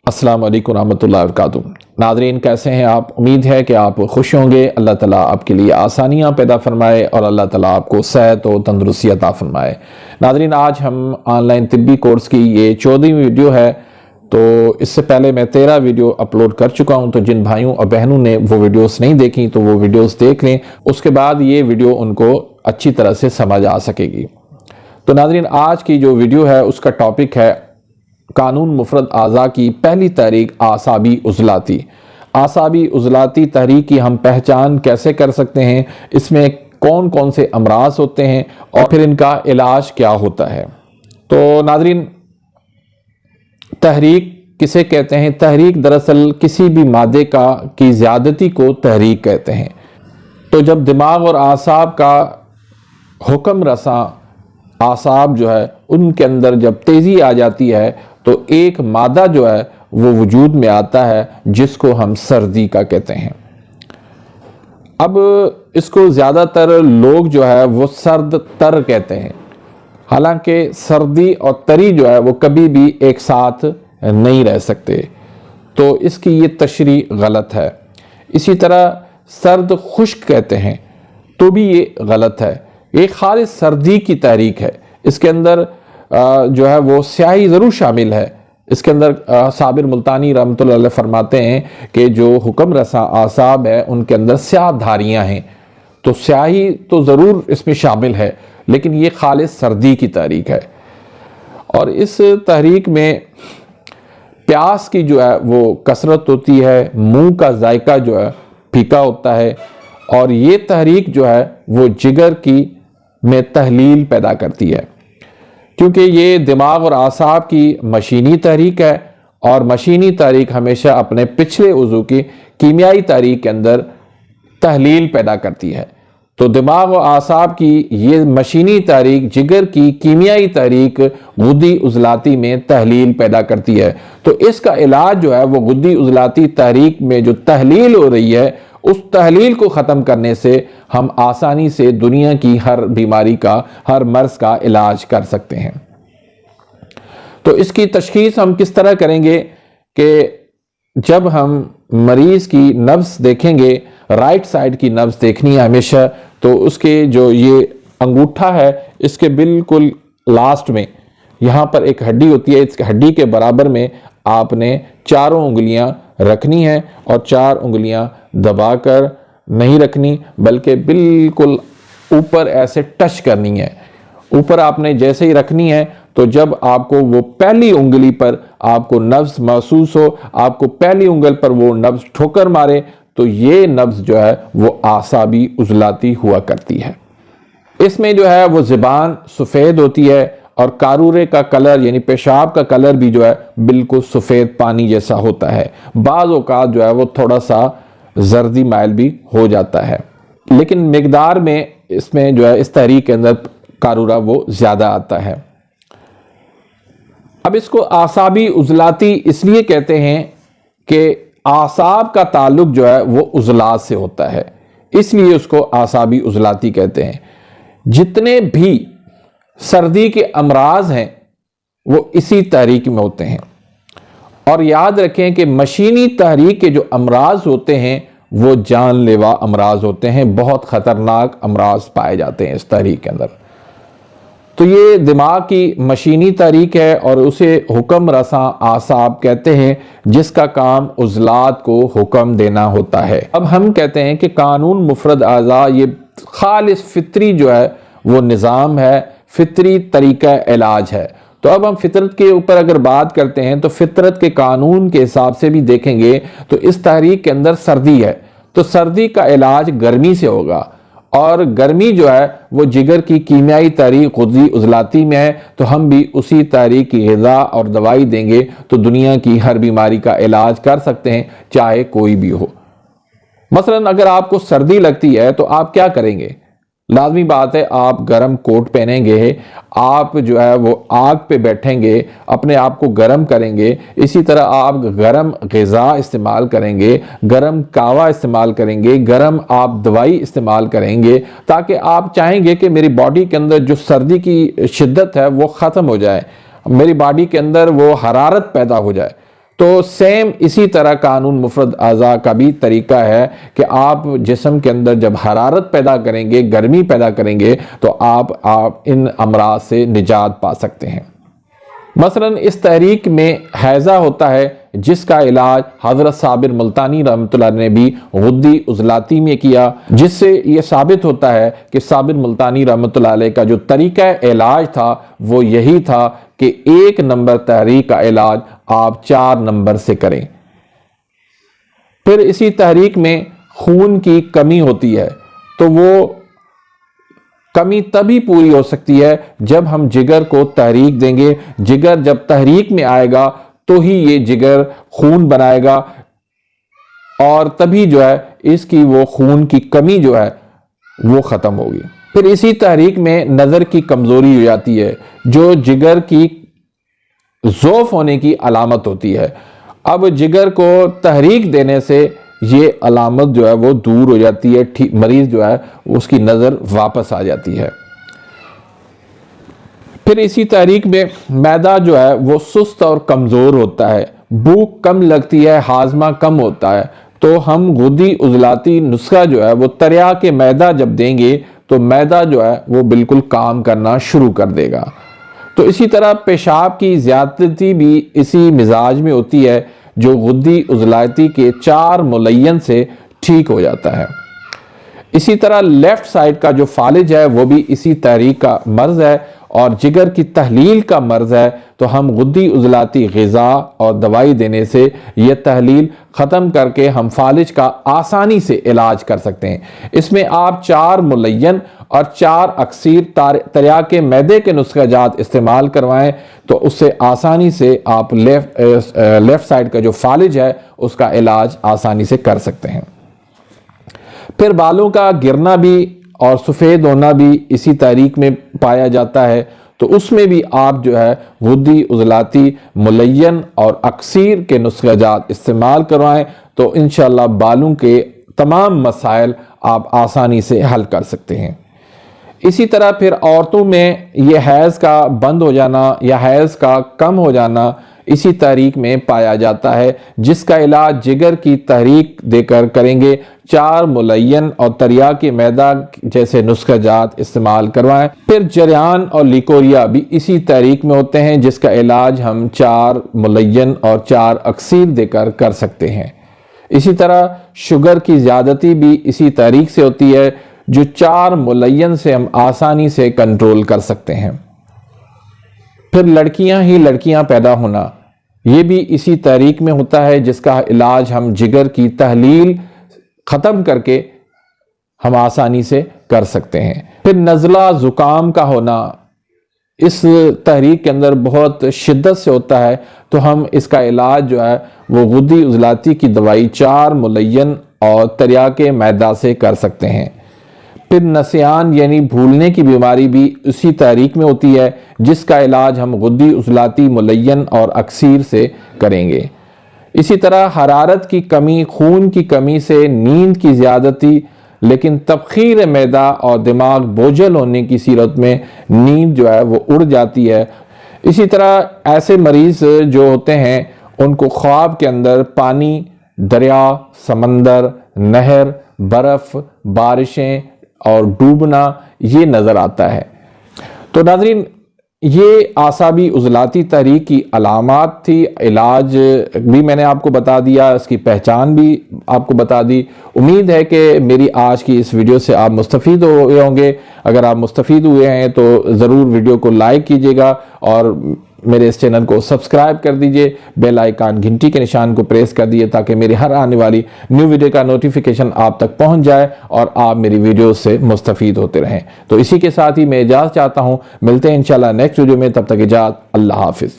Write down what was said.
अस्सलाम वालेकुम रहमतुल्लाहि व बरकातुहू। नाज़रीन, कैसे हैं आप? उम्मीद है कि आप खुश होंगे। अल्लाह ताला आपके लिए आसानियाँ पैदा फरमाए और अल्लाह ताला आपको सेहत और तंदुरुस्ती अता फरमाए। नाज़रीन, आज हम ऑनलाइन तिब्बी कोर्स की ये 14वीं वीडियो है। तो इससे पहले मैं 13 वीडियो अपलोड कर चुका हूँ। तो जिन भाइयों और बहनों ने वो वीडियोस नहीं देखी तो वो वीडियोस देख लें, उसके बाद ये वीडियो उनको अच्छी तरह से समझ आ सकेगी। तो नाज़रीन, आज की जो वीडियो है उसका टॉपिक है कानून मुफरद आज़ा की पहली तहरीक आसाबी उज़लाती। आसाबी उज़लाती तहरीक की हम पहचान कैसे कर सकते हैं, इसमें कौन कौन से अमराज होते हैं और फिर इनका इलाज क्या होता है। तो नाज़रीन, तहरीक किसे कहते हैं? तहरीक दरअसल किसी भी मादे की ज़्यादती को तहरीक कहते हैं। तो जब दिमाग और आसाब का हुक्म रसा आसाब जो है उनके अंदर जब तेज़ी आ जाती है तो एक मादा जो है वो वजूद में आता है जिसको हम सर्दी का कहते हैं। अब इसको ज़्यादातर लोग जो है वो सर्द तर कहते हैं, हालांकि सर्दी और तरी जो है वो कभी भी एक साथ नहीं रह सकते, तो इसकी ये तशरीह गलत है। इसी तरह सर्द खुश्क कहते हैं तो भी ये गलत है। ये खालिस सर्दी की तहरीक है। इसके अंदर जो है वो स्याही ज़रूर शामिल है। इसके अंदर साबिर मुल्तानी रहमतुल्लाह अलैह फरमाते हैं कि जो हुक्म रसा आसाब है उनके अंदर स्याह धारियाँ हैं, तो स्याही तो ज़रूर इसमें शामिल है, लेकिन ये खालिस सर्दी की तहरीक है। और इस तहरीक में प्यास की जो है वो कसरत होती है, मुंह का जायका जो है फीका होता है, और ये तहरीक जो है वो जिगर की में तहलील पैदा करती है, क्योंकि ये दिमाग और आसाब की मशीनी तहरीक है और मशीनी तहरीक हमेशा अपने पिछले उज़ू की कीमियाई तहरीक के अंदर तहलील पैदा करती है। तो दिमाग और आसाब की ये मशीनी तहरीक जिगर की कीमियाई तहरीक गुद्दी उज़लाती में तहलील पैदा करती है। तो इसका इलाज जो है वो गुद्दी उज़लाती तहरीक में जो तहलील हो रही है उस तहलील को ख़त्म करने से हम आसानी से दुनिया की हर बीमारी का, हर मर्ज़ का इलाज कर सकते हैं। तो इसकी तशख़ीस हम किस तरह करेंगे कि जब हम मरीज़ की नब्ज़ देखेंगे, राइट साइड की नब्ज़ देखनी है हमेशा, तो उसके जो ये अंगूठा है इसके बिल्कुल लास्ट में यहाँ पर एक हड्डी होती है, इस हड्डी के बराबर में आपने चारों उंगलियां रखनी है और 4 उंगलियां दबाकर नहीं रखनी, बल्कि बिल्कुल ऊपर ऐसे टच करनी है। ऊपर आपने जैसे ही रखनी है तो जब आपको वो पहली उंगली पर आपको नब्ज़ महसूस हो, आपको पहली उंगल पर वो नब्ज़ ठोकर मारे, तो ये नब्ज़ जो है वो आसाबी उज़लाती हुआ करती है। इसमें जो है वो ज़ुबान सफ़ेद होती है और कारूरे का कलर यानी पेशाब का कलर भी जो है बिल्कुल सफ़ेद पानी जैसा होता है। बाज़ औक़ात जो है वो थोड़ा सा जर्दी माइल भी हो जाता है, लेकिन मिकदार में इसमें जो है इस तहरीक के अंदर कारूरा वो ज़्यादा आता है। अब इसको आसाबी उज़लाती इसलिए कहते हैं कि आसाब का ताल्लुक जो है वो उज़लात से होता है, इसलिए उसको आसाबी उज़लाती कहते हैं। जितने भी सर्दी के अमराज हैं वो इसी तहरीक में होते हैं। और याद रखें कि मशीनी तहरीक के जो अमराज होते हैं वो जानलेवा अमराज होते हैं, बहुत ख़तरनाक अमराज पाए जाते हैं इस तहरीक के अंदर। तो ये दिमाग की मशीनी तहरीक है और उसे हुक्म रसा आसाब कहते हैं, जिसका काम उज़लात को हुक्म देना होता है। अब हम कहते हैं कि कानून मुफरद आज़ा ये खालिस फितरी जो है वो निज़ाम है, फितरी तरीका इलाज है। तो अब हम फितरत के ऊपर अगर बात करते हैं तो फितरत के कानून के हिसाब से भी देखेंगे तो इस तहरीक के अंदर सर्दी है, तो सर्दी का इलाज गर्मी से होगा, और गर्मी जो है वो जिगर की कीमियाई तहरीक गुद्दी उज़लाती में है, तो हम भी उसी तहरीक की ग़िज़ा और दवाई देंगे तो दुनिया की हर बीमारी का इलाज कर सकते हैं, चाहे कोई भी हो। मसलन अगर आपको सर्दी लगती है तो आप क्या करेंगे? लाजमी बात है आप गर्म कोट पहनेंगे, आप जो है वो आग पे बैठेंगे, अपने आप को गर्म करेंगे। इसी तरह आप गर्म ग़िज़ा इस्तेमाल करेंगे, गर्म कावा इस्तेमाल करेंगे, गर्म आप दवाई इस्तेमाल करेंगे, ताकि आप चाहेंगे कि मेरी बॉडी के अंदर जो सर्दी की शिद्दत है वो ख़त्म हो जाए, मेरी बॉडी के अंदर वो हरारत पैदा हो जाए। تو سیم اسی طرح قانون مفرد اعضاء کا بھی طریقہ ہے کہ آپ جسم کے اندر جب حرارت پیدا کریں گے، گرمی پیدا کریں گے، تو آپ ان امراض سے نجات پا سکتے ہیں۔ مثلا اس تحریک میں حیضہ ہوتا ہے، جس کا علاج حضرت صابر ملتانی رحمۃ اللہ نے بھی غدی عضلاتی میں کیا، جس سے یہ ثابت ہوتا ہے کہ صابر ملتانی رحمۃ اللہ علیہ کا جو طریقہ علاج تھا وہ یہی تھا کہ 1 نمبر تحریک کا علاج آپ 4 نمبر سے کریں۔ پھر اسی تحریک میں خون کی کمی ہوتی ہے، تو وہ کمی تبھی پوری ہو سکتی ہے جب ہم جگر کو تحریک دیں گے۔ جگر جب تحریک میں آئے گا تو ہی یہ جگر خون بنائے گا، اور تبھی جو ہے اس کی وہ خون کی کمی جو ہے وہ ختم ہوگی۔ پھر اسی تحریک میں نظر کی کمزوری ہو جاتی ہے، جو جگر کی ضعف ہونے کی علامت ہوتی ہے۔ اب جگر کو تحریک دینے سے یہ علامت جو ہے وہ دور ہو جاتی ہے، مریض جو ہے اس کی نظر واپس آ جاتی ہے۔ پھر اسی تحریک میں معدہ جو ہے وہ سست اور کمزور ہوتا ہے، بھوک کم لگتی ہے، ہاضمہ کم ہوتا ہے، تو ہم غدی عضلاتی نسخہ جو ہے وہ تریاق معدہ جب دیں گے تو معدہ جو ہے وہ بالکل کام کرنا شروع کر دے گا۔ تو اسی طرح پیشاب کی زیادتی بھی اسی مزاج میں ہوتی ہے، جو غدی عضلاتی کے 4 ملین سے ٹھیک ہو جاتا ہے۔ اسی طرح لیفٹ سائیڈ کا جو فالج ہے وہ بھی اسی تحریک کا مرض ہے، اور جگر کی تحلیل کا مرض ہے، تو ہم غدی عضلاتی غذا اور دوائی دینے سے یہ تحلیل ختم کر کے ہم فالج کا آسانی سے علاج کر سکتے ہیں۔ اس میں آپ 4 ملین اور 4 اکثیر تریاق معدے کے نسخہ جات استعمال کروائیں، تو اس سے آسانی سے آپ لیفٹ سائیڈ کا جو فالج ہے اس کا علاج آسانی سے کر سکتے ہیں۔ پھر بالوں کا گرنا بھی اور سفید ہونا بھی اسی تحریک میں پایا جاتا ہے، تو اس میں بھی آپ جو ہے غدی عضلاتی ملین اور اکثیر کے نسخہ جات استعمال کروائیں، تو انشاءاللہ بالوں کے تمام مسائل آپ آسانی سے حل کر سکتے ہیں۔ اسی طرح پھر عورتوں میں یہ حیض کا بند ہو جانا یا حیض کا کم ہو جانا اسی تحریک میں پایا جاتا ہے، جس کا علاج جگر کی تحریک دے کر کریں گے۔ 4 ملین اور تریاق معدہ جیسے نسخہ جات استعمال کروائیں۔ پھر جریان اور لیکوریا بھی اسی تحریک میں ہوتے ہیں، جس کا علاج ہم 4 ملین اور 4 اکثیر دے کر سکتے ہیں۔ اسی طرح شوگر کی زیادتی بھی اسی تحریک سے ہوتی ہے، جو 4 ملین سے ہم آسانی سے کنٹرول کر سکتے ہیں۔ پھر لڑکیاں پیدا ہونا، یہ بھی اسی تحریک میں ہوتا ہے، جس کا علاج ہم جگر کی تحلیل ختم کر کے ہم آسانی سے کر سکتے ہیں۔ پھر نزلہ زکام کا ہونا اس تحریک کے اندر بہت شدت سے ہوتا ہے، تو ہم اس کا علاج جو ہے وہ غدی عضلاتی کی دوائی 4 ملین اور تریاق معدہ سے کر سکتے ہیں۔ پھر نسیان یعنی بھولنے کی بیماری بھی اسی تحریک میں ہوتی ہے، جس کا علاج ہم غدی عضلاتی ملین اور اکثیر سے کریں گے۔ اسی طرح حرارت کی کمی، خون کی کمی سے نیند کی زیادتی، لیکن تبخیر معدہ اور دماغ بوجھل ہونے کی صورت میں نیند جو ہے وہ اڑ جاتی ہے۔ اسی طرح ایسے مریض جو ہوتے ہیں ان کو خواب کے اندر پانی، دریا، سمندر، نہر، برف، بارشیں اور ڈوبنا یہ نظر آتا ہے۔ تو ناظرین، یہ اعصابی عضلاتی تحریک کی علامات تھی، علاج بھی میں نے آپ کو بتا دیا، اس کی پہچان بھی آپ کو بتا دی۔ امید ہے کہ میری آج کی اس ویڈیو سے آپ مستفید ہوئے ہوں گے۔ اگر آپ مستفید ہوئے ہیں تو ضرور ویڈیو کو لائک کیجیے گا، اور میرے اس چینل کو سبسکرائب کر دیجئے، بیل آئیکن گھنٹی کے نشان کو پریس کر دیجئے، تاکہ میری ہر آنے والی نیو ویڈیو کا نوٹیفیکیشن آپ تک پہنچ جائے اور آپ میری ویڈیو سے مستفید ہوتے رہیں۔ تو اسی کے ساتھ ہی میں اجازت چاہتا ہوں، ملتے ہیں انشاءاللہ نیکسٹ ویڈیو میں، تب تک اجازت، اللہ حافظ۔